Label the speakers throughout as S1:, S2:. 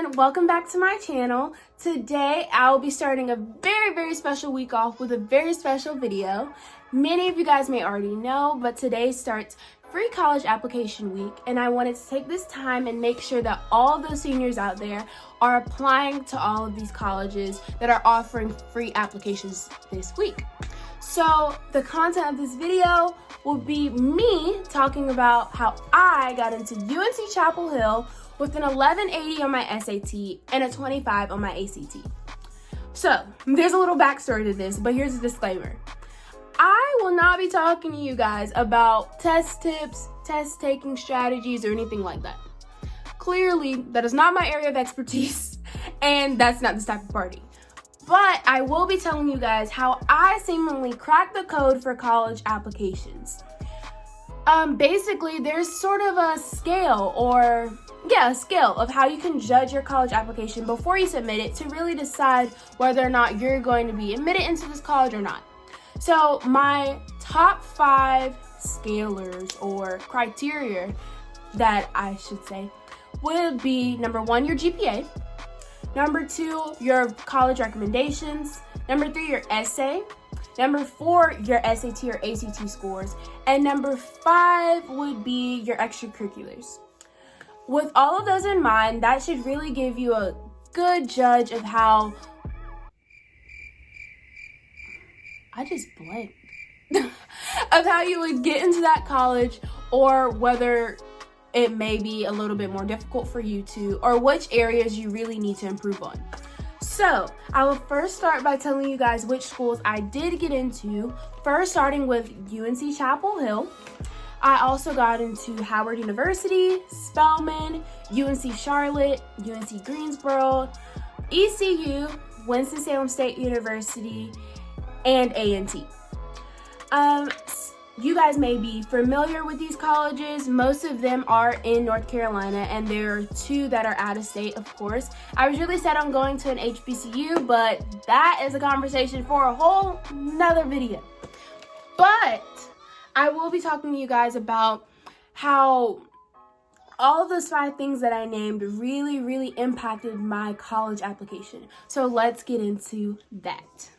S1: everyone, welcome back to my channel. Today I will be starting a very special week off with a very special video. Many of you guys may already know, but today starts free college application week, and I wanted to take this time and make sure that all of those seniors out there are applying to all of these colleges that are offering free applications this week. So the content of this video will be me talking about how I got into UNC Chapel Hill with an 1180 on my SAT and a 25 on my ACT. So there's a little backstory to this, but here's a disclaimer. I will not be talking to you guys about test tips, test taking strategies, or anything like that. Clearly, that is not my area of expertise, and that's not this type of party. But I will be telling you guys how I seemingly cracked the code for college applications. Basically, there's sort of a scale of how you can judge your college application before you submit it to really decide whether or not you're going to be admitted into this college or not. So my top 5 scalars or criteria that I should say would be number 1, your GPA. Number 2, your college recommendations. Number 3, your essay. Number 4, your SAT or ACT scores. And number 5 would be your extracurriculars. With all of those in mind, that should really give you a good judge of how... I just blanked. Of how you would get into that college, or whether it may be a little bit more difficult for you to, or which areas you really need to improve on. So I will first start by telling you guys which schools I did get into. First, starting with UNC Chapel Hill. I also got into Howard University, Spelman, UNC Charlotte, UNC Greensboro, ECU, Winston-Salem State University, and A&T. You guys may be familiar with these colleges. Most of them are in North Carolina, and there are 2 that are out of state, of course. I was really set on going to an HBCU, but that is a conversation for a whole nother video. But I will be talking to you guys about how all of those 5 things that I named really impacted my college application. So let's get into that.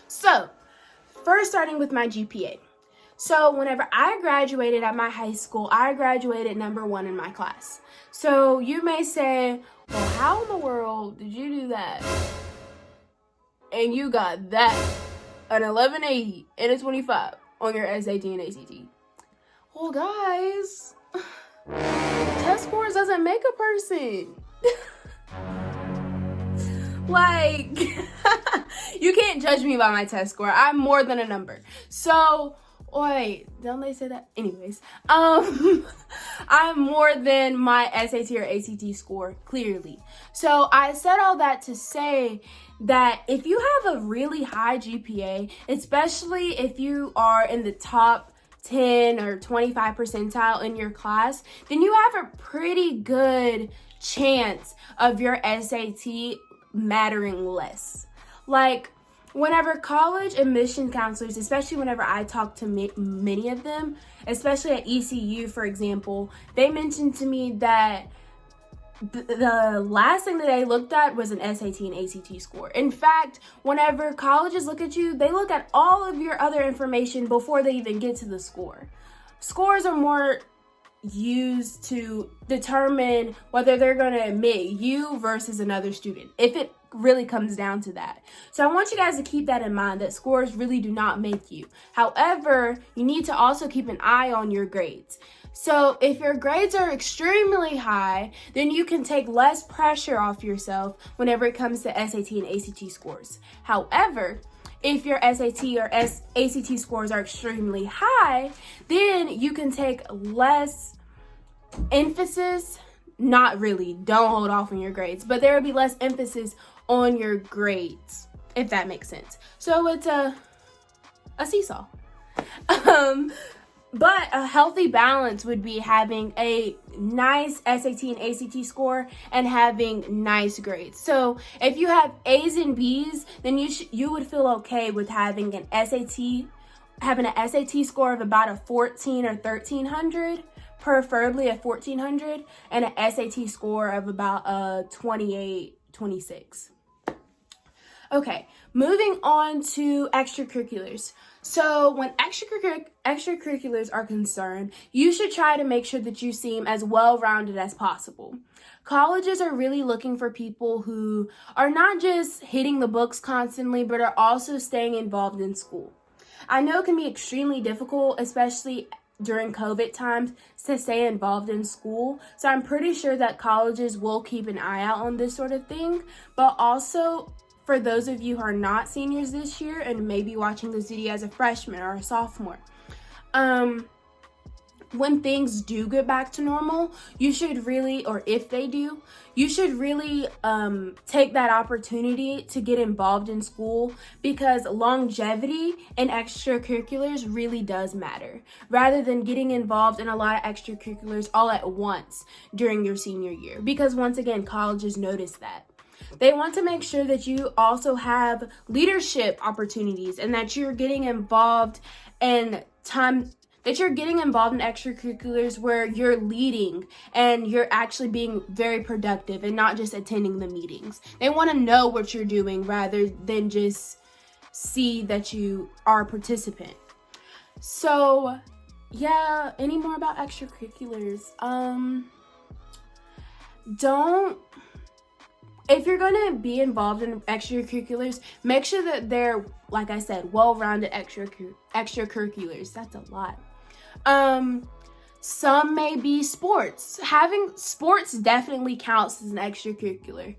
S1: So, first starting with my GPA. So whenever I graduated at my high school, I graduated number 1 in my class. So you may say, well, how in the world did you do that? And you got that, an 1180 and a 25 on your SAT and ACT. Well, guys, test scores doesn't make a person. Like, you can't judge me by my test score. I'm more than a number. So, wait, don't they say that? Anyways, I'm more than my SAT or ACT score, clearly. So I said all that to say that if you have a really high GPA, especially if you are in the top 10 or 25 percentile in your class, then you have a pretty good chance of your SAT mattering less. Like, whenever college admission counselors, especially whenever I talk to many of them, especially at ECU, for example, they mentioned to me that the last thing that they looked at was an SAT and ACT score. In fact, whenever colleges look at you, they look at all of your other information before they even get to the score. Scores are more used to determine whether they're going to admit you versus another student, if it really comes down to that. So I want you guys to keep that in mind, that scores really do not make you. However, you need to also keep an eye on your grades. So if your grades are extremely high, then you can take less pressure off yourself whenever it comes to SAT and ACT scores. However, if your SAT or ACT scores are extremely high, then you can take less emphasis, not really, don't hold off on your grades, but there will be less emphasis on your grades, if that makes sense. So it's a seesaw. But a healthy balance would be having a nice SAT and ACT score and having nice grades. So if you have A's and B's, then you would feel okay with having an SAT score of about a 14 or 1300, preferably a 1400, and an SAT score of about a 28, 26. Okay, moving on to extracurriculars. So when extracurriculars are concerned, you should try to make sure that you seem as well-rounded as possible. Colleges are really looking for people who are not just hitting the books constantly, but are also staying involved in school. I know it can be extremely difficult, especially during COVID times, to stay involved in school. So I'm pretty sure that colleges will keep an eye out on this sort of thing, but also for those of you who are not seniors this year and maybe watching this video as a freshman or a sophomore, when things do get back to normal, you should really, or if they do, you should really take that opportunity to get involved in school, because longevity in extracurriculars really does matter, rather than getting involved in a lot of extracurriculars all at once during your senior year. Because once again, colleges notice that. They want to make sure that you also have leadership opportunities and that you're getting involved in extracurriculars where you're leading and you're actually being very productive and not just attending the meetings. They want to know what you're doing rather than just see that you are a participant. So, yeah, any more about extracurriculars? If you're going to be involved in extracurriculars, make sure that they're, like I said, well-rounded extracurriculars. That's a lot. Some may be sports. Having sports definitely counts as an extracurricular.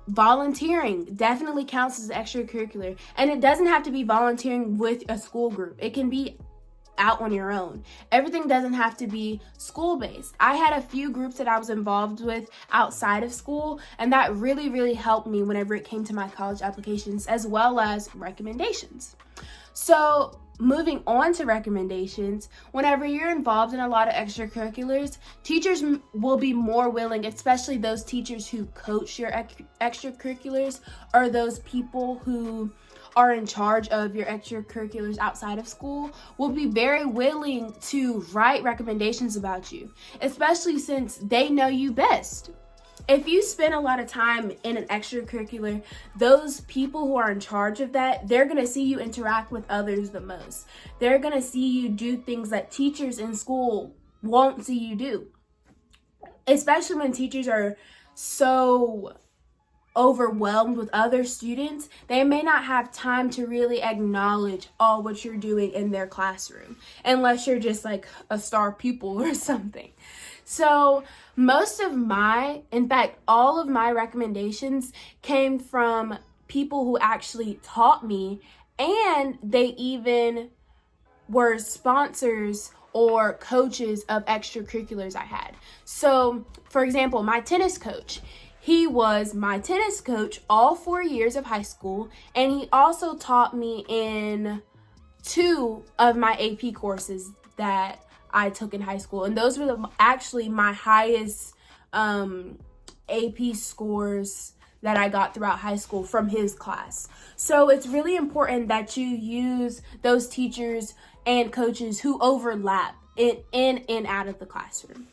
S1: Volunteering definitely counts as an extracurricular. And it doesn't have to be volunteering with a school group. It can be out on your own. Everything doesn't have to be school-based. I had a few groups that I was involved with outside of school, and that really, really helped me whenever it came to my college applications, as well as recommendations. So moving on to recommendations, whenever you're involved in a lot of extracurriculars, teachers will be more willing, especially those teachers who coach your extracurriculars, or those people who are in charge of your extracurriculars outside of school, will be very willing to write recommendations about you, especially since they know you best. If you spend a lot of time in an extracurricular, those people who are in charge of that, they're going to see you interact with others the most. They're going to see you do things that teachers in school won't see you do, especially when teachers are so overwhelmed with other students. They may not have time to really acknowledge all what you're doing in their classroom, unless you're just like a star pupil or something. So all of my recommendations came from people who actually taught me, and they even were sponsors or coaches of extracurriculars I had. So, for example, my tennis coach, he was my tennis coach all 4 years of high school, and he also taught me in 2 of my AP courses that I took in high school. And those were actually my highest AP scores that I got throughout high school from his class. So it's really important that you use those teachers and coaches who overlap in and out of the classroom.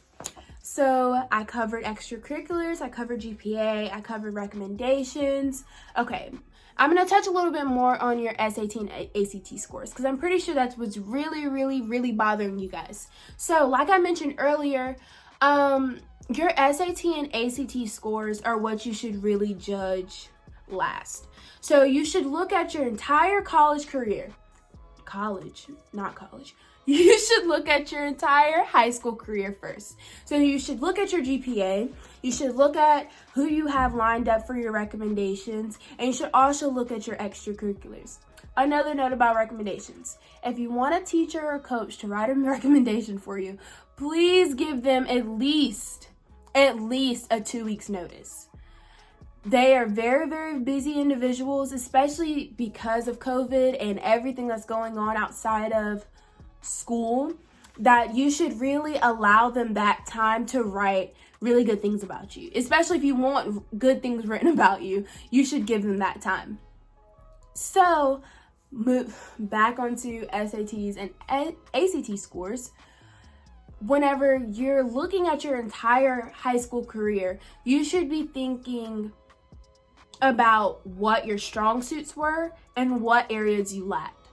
S1: So I covered extracurriculars, I covered GPA, I covered recommendations. Okay, I'm going to touch a little bit more on your S18 ACT scores, because I'm pretty sure that's what's really, really, really bothering you guys. So like I mentioned earlier, your SAT and ACT scores are what you should really judge last. So you should look at your entire college career. You should look at your entire high school career first. So you should look at your GPA, you should look at who you have lined up for your recommendations, and you should also look at your extracurriculars. Another note about recommendations: if you want a teacher or coach to write a recommendation for you, please give them at least a 2 weeks notice. They are very, very busy individuals, especially because of COVID and everything that's going on outside of school. that you should really allow them that time to write really good things about you. Especially if you want good things written about you, you should give them that time. So, move back onto SATs and ACT scores. Whenever you're looking at your entire high school career, you should be thinking about what your strong suits were and what areas you lacked.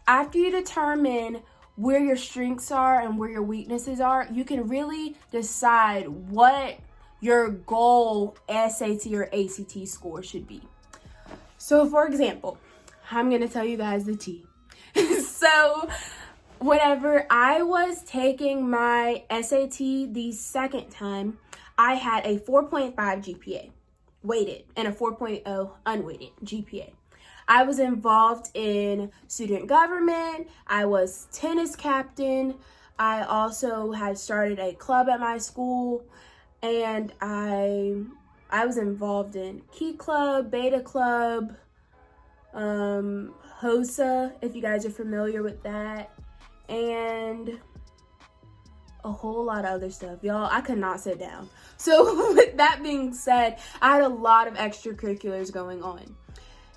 S1: After you determine where your strengths are and where your weaknesses are, you can really decide what your goal SAT or ACT score should be. So for example, I'm going to tell you guys the tea. So whenever I was taking my SAT the second time, I had a 4.5 GPA weighted and a 4.0 unweighted GPA. I was involved in student government. I was tennis captain. I also had started a club at my school, and I was involved in Key Club, Beta Club, HOSA, if you guys are familiar with that, and a whole lot of other stuff. Y'all, I could not sit down. So with that being said, I had a lot of extracurriculars going on.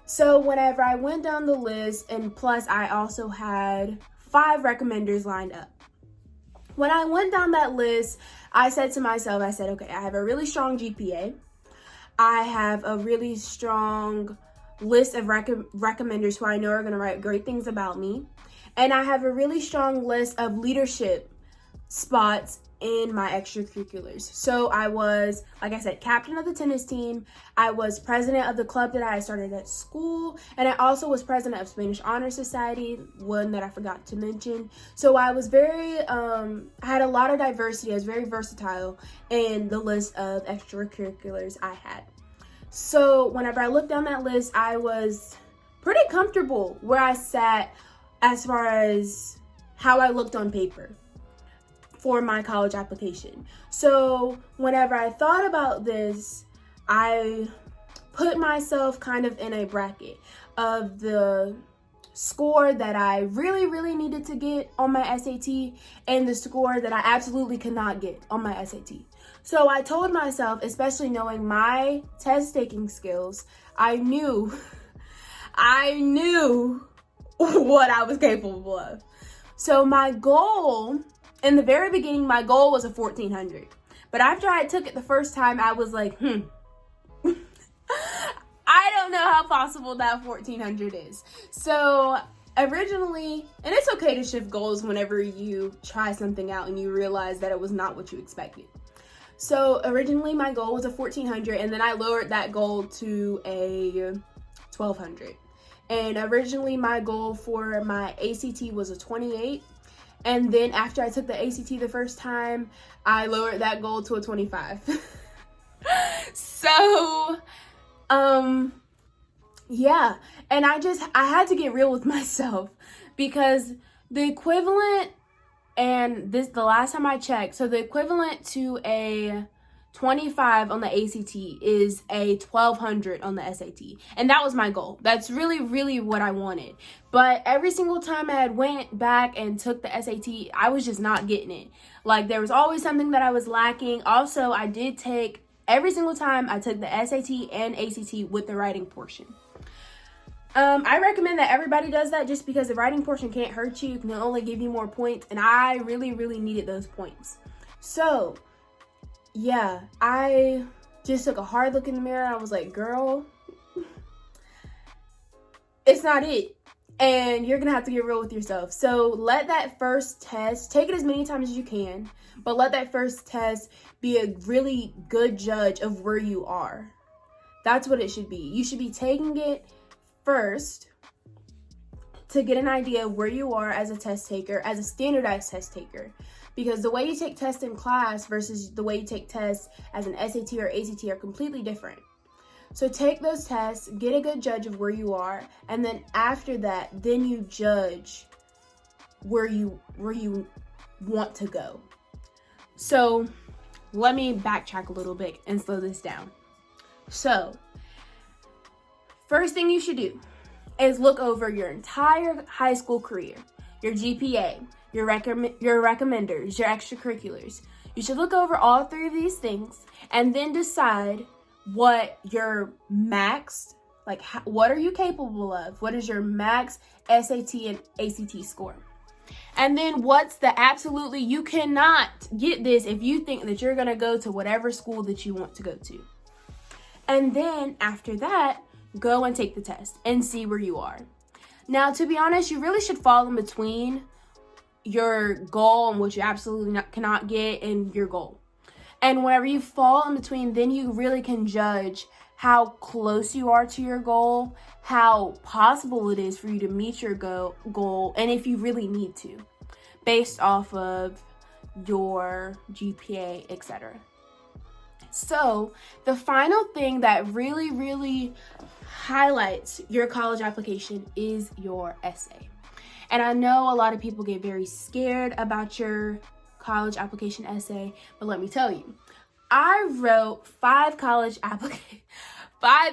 S1: So whenever I went down the list, and plus I also had 5 recommenders lined up. When I went down that list, I said to myself, I said, okay, I have a really strong GPA. I have a really strong list of recommenders who I know are going to write great things about me. And I have a really strong list of leadership spots in my extracurriculars. So I was, like I said, captain of the tennis team. I was president of the club that I started at school. And I also was president of Spanish Honor Society, one that I forgot to mention. So I was I had a lot of diversity. I was very versatile in the list of extracurriculars I had. So whenever I looked down that list, I was pretty comfortable where I sat as far as how I looked on paper for my college application. So whenever I thought about this, I put myself kind of in a bracket of the score that I really, really needed to get on my SAT and the score that I absolutely could not get on my SAT. So I told myself, especially knowing my test taking skills, I knew what I was capable of. So my goal, in the very beginning, my goal was a 1400. But after I took it the first time, I was like, I don't know how possible that 1400 is. So originally, and it's okay to shift goals whenever you try something out and you realize that it was not what you expected. So originally my goal was a 1400, and then I lowered that goal to a 1200. And originally my goal for my ACT was a 28. And then after I took the ACT the first time, I lowered that goal to a 25. So, yeah. And I had to get real with myself, because the equivalent, and the last time I checked, so the equivalent to a 25 on the ACT is a 1200 on the SAT. And that was my goal. That's really, really what I wanted. But every single time I had went back and took the SAT, I was just not getting it. Like, there was always something that I was lacking. Also, I did take, every single time I took the SAT and ACT with the writing portion. I recommend that everybody does that, just because the writing portion can't hurt you. It can only give you more points. And I really, really needed those points. So yeah, I just took a hard look in the mirror. I was like, girl, it's not it. And you're going to have to get real with yourself. So let that first test, take it as many times as you can, but let that first test be a really good judge of where you are. That's what it should be. You should be taking it first to get an idea of where you are as a test taker, as a standardized test taker. Because the way you take tests in class versus the way you take tests as an SAT or ACT are completely different. So take those tests, get a good judge of where you are, and then after that, then you judge where you want to go. So let me backtrack a little bit and slow this down. So first thing you should do is look over your entire high school career, your GPA, your recommenders, your extracurriculars. You should look over all 3 of these things and then decide what your max, like what are you capable of? What is your max SAT and ACT score? And then what's the absolutely, you cannot get this if you think that you're going to go to whatever school that you want to go to. And then after that, go and take the test and see where you are. Now, to be honest, you really should fall in between your goal and what you absolutely cannot get and your goal. And whenever you fall in between, then you really can judge how close you are to your goal, how possible it is for you to meet your goal, and if you really need to, based off of your GPA, etc. So the final thing that really, really highlights your college application is your essay. And I know a lot of people get very scared about your college application essay, but let me tell you, I wrote 5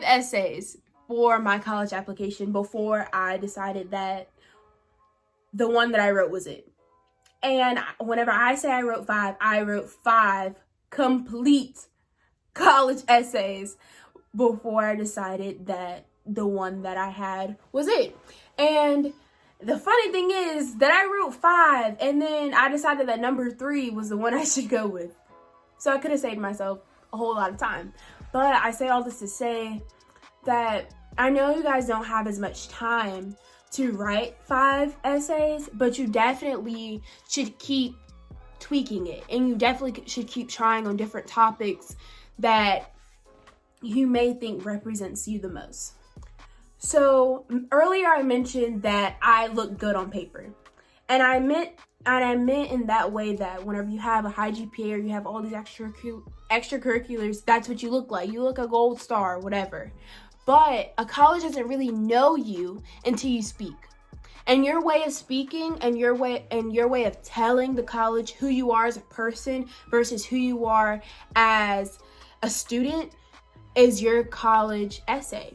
S1: essays for my college application before I decided that the one that I wrote was it. And whenever I say I wrote 5 complete college essays before I decided that the one that I had was it. And the funny thing is that I wrote 5 and then I decided that number 3 was the one I should go with. So I could have saved myself a whole lot of time. But I say all this to say that I know you guys don't have as much time to write 5 essays, but you definitely should keep tweaking it. And you definitely should keep trying on different topics that you may think represents you the most. So earlier I mentioned that I look good on paper. And I meant in that way that whenever you have a high GPA or you have all these extracurriculars, that's what you look like. You look a gold star, whatever. But a college doesn't really know you until you speak. And your way of speaking and your way of telling the college who you are as a person versus who you are as a student is your college essay.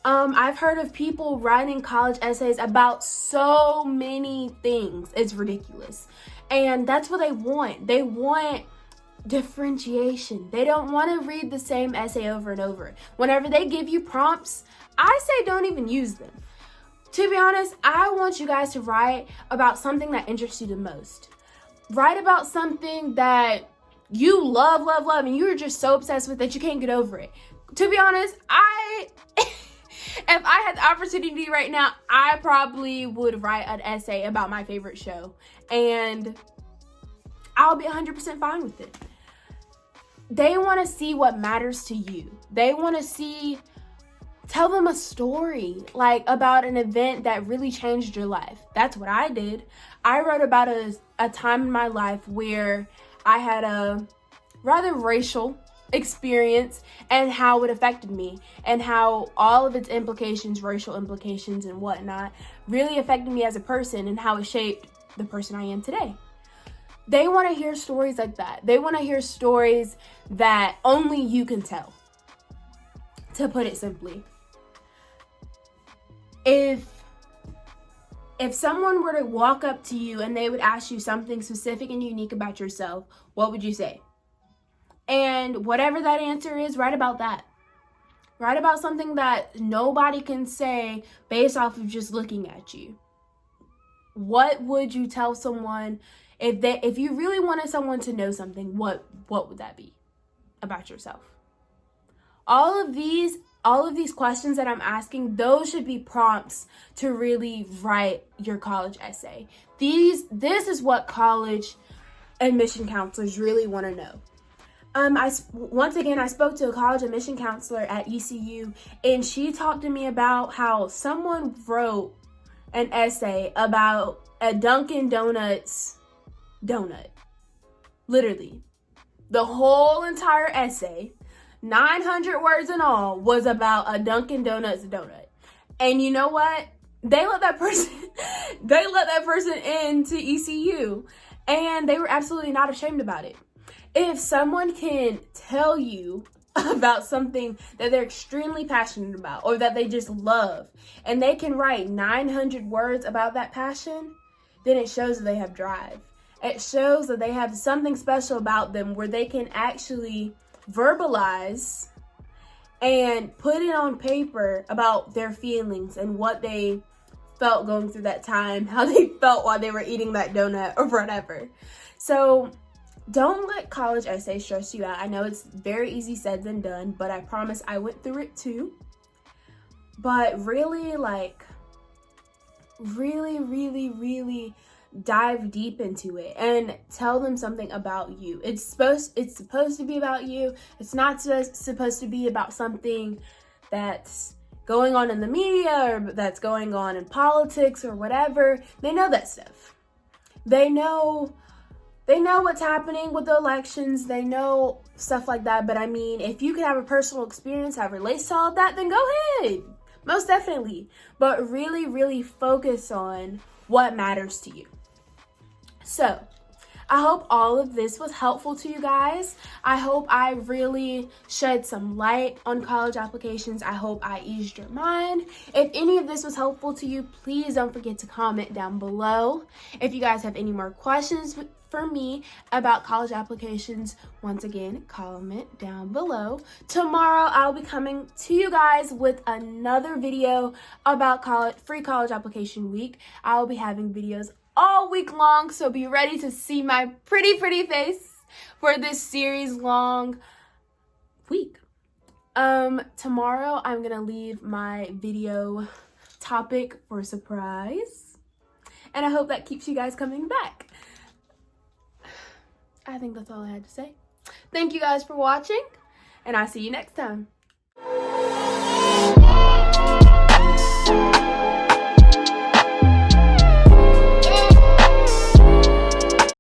S1: I've heard of people writing college essays about so many things. It's ridiculous. And that's what they want. They want differentiation. They don't want to read the same essay over and over. Whenever they give you prompts, I say don't even use them. To be honest, I want you guys to write about something that interests you the most. Write about something that you love, and you're just so obsessed with that you can't get over it. To be honest, if I had the opportunity right now, I probably would write an essay about my favorite show. And I'll be 100% fine with it. They want to see what matters to you. They want to tell them a story, like about an event that really changed your life. That's what I did. I wrote about a time in my life where I had a rather racial experience and how it affected me and how all of its implications, racial implications and whatnot, really affected me as a person and how it shaped the person I am today. They want to hear stories like that. They want to hear stories that only you can tell, to put it simply. If someone were to walk up to you and they would ask you something specific and unique about yourself, what would you say? And whatever that answer is, write about that. Write about something that nobody can say based off of just looking at you. What would you tell someone if you really wanted someone to know something? What would that be about yourself? All of these questions that I'm asking, those should be prompts to really write your college essay. This is what college admission counselors really want to know. I spoke to a college admission counselor at ECU, and she talked to me about how someone wrote an essay about a Dunkin' Donuts donut. Literally. The whole entire essay, 900 words in all, was about a Dunkin' Donuts donut. And you know what? They let that person into ECU, and they were absolutely not ashamed about it. If someone can tell you about something that they're extremely passionate about or that they just love, and they can write 900 words about that passion, then it shows that they have drive. It shows that they have something special about them where they can actually verbalize and put it on paper about their feelings and what they felt going through that time, how they felt while they were eating that donut or whatever. So don't let college essays stress you out. I know it's very easy said than done, but I promise I went through it too. But really, really dive deep into it and tell them something about you. It's supposed to be about you. It's not supposed to be about something that's going on in the media or that's going on in politics or whatever. They know that stuff. They know what's happening with the elections. They know stuff like that. But I mean, if you can have a personal experience that relates to all of that, then go ahead. Most definitely. But really focus on what matters to you. So, I hope all of this was helpful to you guys. I hope I really shed some light on college applications. I hope I eased your mind. If any of this was helpful to you, please don't forget to comment down below. If you guys have any more questions for me about college applications, once again, comment down below. Tomorrow, I'll be coming to you guys with another video about free college application week. I'll be having videos all week long, so be ready to see my pretty face for this series long week. Tomorrow I'm gonna leave my video topic for a surprise, and I hope that keeps you guys coming back. I think that's all I had to say. Thank you guys for watching, and I'll see you next time.